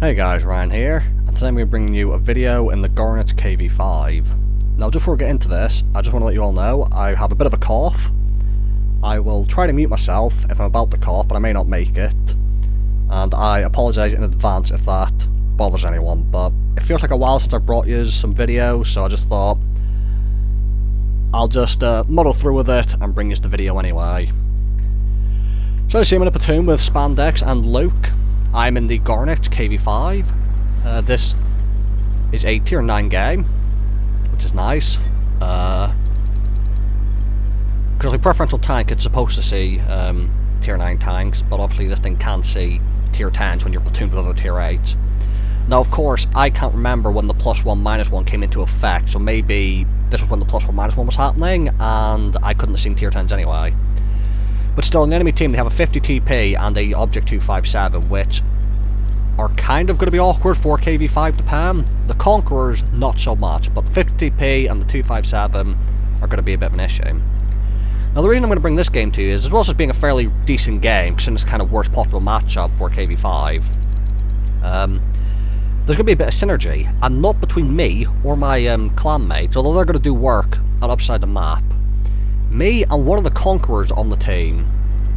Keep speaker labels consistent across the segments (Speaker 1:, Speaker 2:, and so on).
Speaker 1: Hey guys, Ryan here, and today I'm going to be bringing you a video in the Gorynych KV5. Now just before we get into this, I just want to let you all know I have a bit of a cough. I will try to mute myself if I'm about to cough, but I may not make it. And I apologise in advance if that bothers anyone, but it feels like a while since I brought you some videos, so I just thought I'll just muddle through with it and bring you the video anyway. So as you see, I'm in a platoon with Spandex and Luke. I'm in the Gorynych KV5. This is a tier 9 game, which is nice. Because the preferential tank, it's supposed to see tier 9 tanks, but obviously this thing can't see tier 10s when you're platooned with other tier 8s. Now of course, I can't remember when the +1 -1 came into effect, so maybe this was when the +1 -1 was happening, and I couldn't have seen tier 10s anyway. But still, in the enemy team, they have a 50 TP and a Object 257, which are kind of going to be awkward for KV5 to pan. The Conquerors, not so much, but the 50 TP and the 257 are going to be a bit of an issue. Now, the reason I'm going to bring this game to you is, as well as being a fairly decent game, considering it's kind of worst possible matchup for KV5, there's going to be a bit of synergy, and not between me or my clan mates, although they're going to do work on upside the map. Me and one of the Conquerors on the team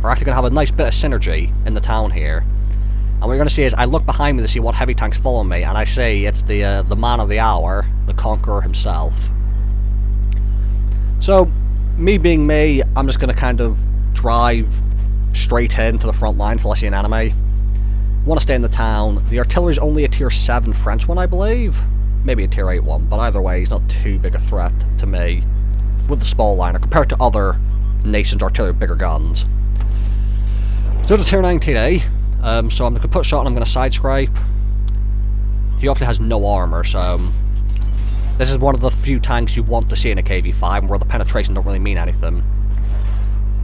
Speaker 1: are actually going to have a nice bit of synergy in the town here. And what you're going to see is, I look behind me to see what heavy tank's following me, and I see it's the man of the hour, the Conqueror himself. So, me being me, I'm just going to kind of drive straight into the front line until I see an enemy. Want to stay in the town. The artillery's only a tier 7 French one, I believe. Maybe a tier 8 one, but either way, he's not too big a threat to me with the small liner compared to other nations' artillery with bigger guns. So the tier 9 TD, so I'm going to put shot and I'm going to side scrape. He obviously has no armor, so this is one of the few tanks you want to see in a KV5 where the penetration don't really mean anything.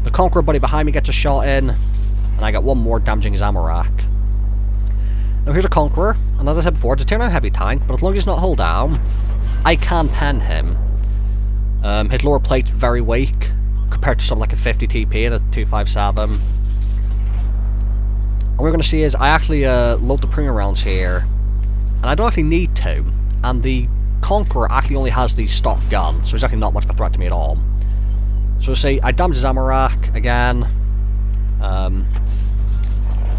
Speaker 1: The Conqueror buddy behind me gets a shot in, and I get one more damaging his ammo rack. Now here's a Conqueror, and as I said before, it's a tier 9 heavy tank, but as long as he's not hull down, I can pen him. His lower plate's very weak compared to something like a 50 TP and a 257. And what we're going to see is I actually load the premium rounds here, and I don't actually need to. And the Conqueror actually only has the stock gun, so he's actually not much of a threat to me at all. So we'll see, I damage his ammo rack again, and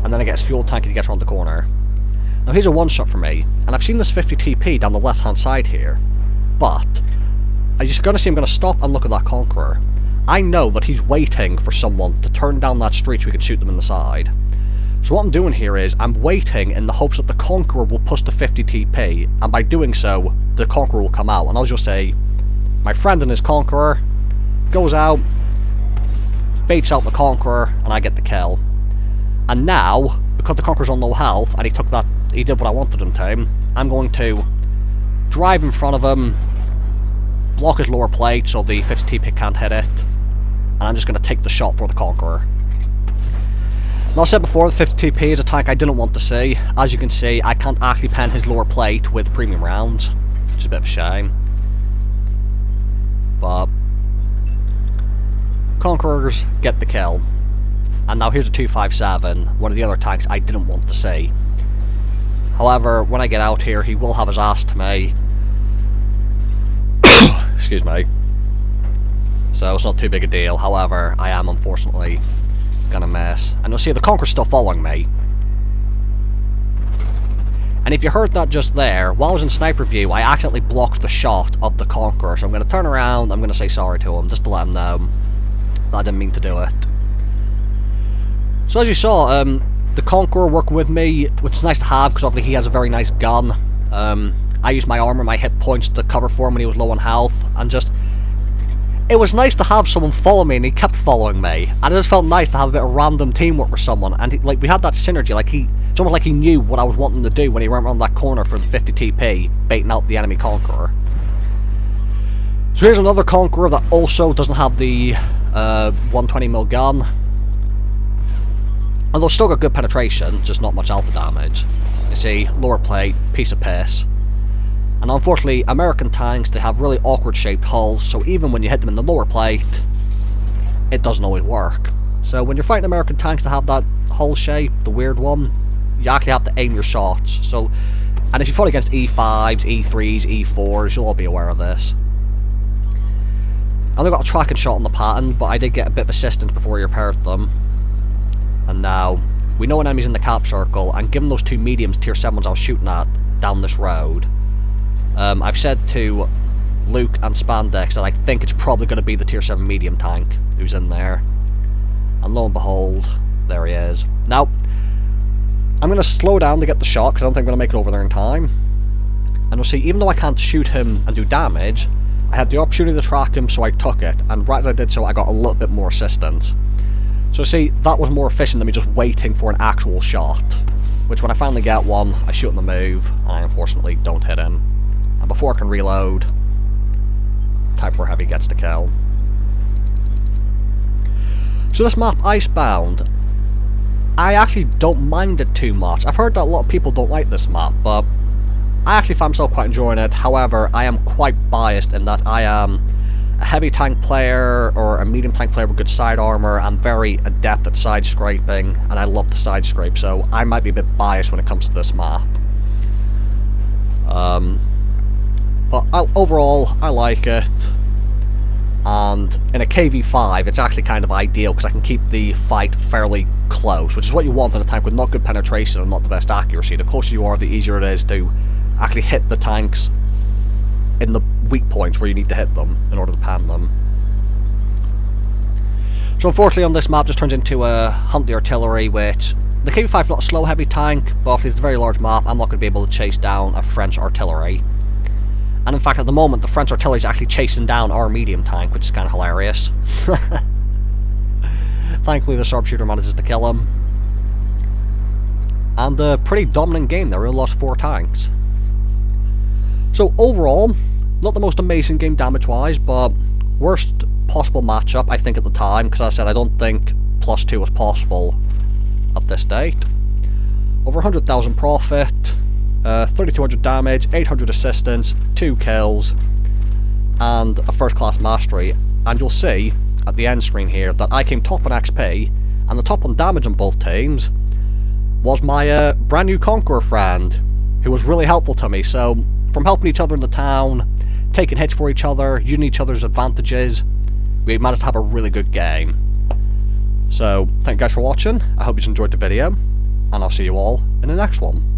Speaker 1: then I get his fuel tank as he gets around the corner. Now here's a one shot for me, and I've seen this 50 TP down the left hand side here, but I'm just going to see him going to stop and look at that Conqueror. I know that he's waiting for someone to turn down that street so we can shoot them in the side. So what I'm doing here is, I'm waiting in the hopes that the Conqueror will push the 50 TP, and by doing so, the Conqueror will come out, and I'll just say, my friend and his Conqueror goes out, baits out the Conqueror, and I get the kill. And now, because the Conqueror's on low health, and he did what I wanted him to, I'm going to drive in front of him, block his lower plate so the 50 TP can't hit it, and I'm just going to take the shot for the Conqueror. Now I said before, the 50 TP is a tank I didn't want to see. As you can see, I can't actually pen his lower plate with premium rounds, which is a bit of a shame. But Conquerors get the kill. And now here's a 257, one of the other tanks I didn't want to see. However, when I get out here, he will have his ass to me. Excuse me. So it's not too big a deal. However, I am unfortunately gonna miss. And you'll see the Conqueror's still following me. And if you heard that just there, while I was in sniper view, I accidentally blocked the shot of the Conqueror. So I'm gonna turn around, I'm gonna say sorry to him, just to let him know that I didn't mean to do it. So as you saw, the Conqueror working with me, which is nice to have because obviously he has a very nice gun. I used my armor, my hit points to cover for him when he was low on health, and just, it was nice to have someone follow me, and he kept following me, and it just felt nice to have a bit of random teamwork with someone, and like we had that synergy, like it's almost like he knew what I was wanting to do when he went around that corner for the 50 TP, baiting out the enemy Conqueror. So here's another Conqueror that also doesn't have the 120mm gun, although still got good penetration, just not much alpha damage. You see, lower plate, piece of piss. And unfortunately, American tanks, they have really awkward shaped hulls, so even when you hit them in the lower plate, it doesn't always work. So when you're fighting American tanks that have that hull shape, the weird one, you actually have to aim your shots. So, and if you fought against E5s, E3s, E4s, you'll all be aware of this. I only got a tracking shot on the pattern, but I did get a bit of assistance before he repaired them. And now, we know an enemy's in the cap circle, and given those two mediums tier 7s I was shooting at down this road, I've said to Luke and Spandex that I think it's probably going to be the tier 7 medium tank who's in there. And lo and behold, there he is. Now, I'm going to slow down to get the shot, because I don't think I'm going to make it over there in time. And you'll see, even though I can't shoot him and do damage, I had the opportunity to track him, so I took it. And right as I did so, I got a little bit more assistance. So see, that was more efficient than me just waiting for an actual shot. Which when I finally get one, I shoot in the move, and I unfortunately don't hit him. And before I can reload, Type 4 Heavy gets the kill. So this map, Icebound, I actually don't mind it too much. I've heard that a lot of people don't like this map, but I actually find myself quite enjoying it. However, I am quite biased in that I am a heavy tank player, or a medium tank player with good side armor. I'm very adept at side scraping, and I love to side scrape, so I might be a bit biased when it comes to this map. But overall, I like it. And in a KV5, it's actually kind of ideal because I can keep the fight fairly close, which is what you want in a tank with not good penetration and not the best accuracy. The closer you are, the easier it is to actually hit the tanks in the weak points where you need to hit them in order to pan them. So unfortunately on this map just turns into a Hunt the Artillery, which the KV5 is not a slow heavy tank, but if it's a very large map, I'm not going to be able to chase down a French artillery. And in fact, at the moment, the French artillery is actually chasing down our medium tank, which is kind of hilarious. Thankfully, the sharpshooter manages to kill him. And a pretty dominant game there. We lost 4 tanks. So overall, not the most amazing game damage-wise, but worst possible matchup, I think, at the time. Because as I said, I don't think +2 was possible at this date. Over 100,000 profit. 3200 damage, 800 assistance, 2 kills, and a first class mastery. And you'll see at the end screen here that I came top on XP, and the top on damage on both teams was my brand new Conqueror friend, who was really helpful to me. So from helping each other in the town, taking hits for each other, using each other's advantages, we managed to have a really good game. So thank you guys for watching, I hope you enjoyed the video, and I'll see you all in the next one.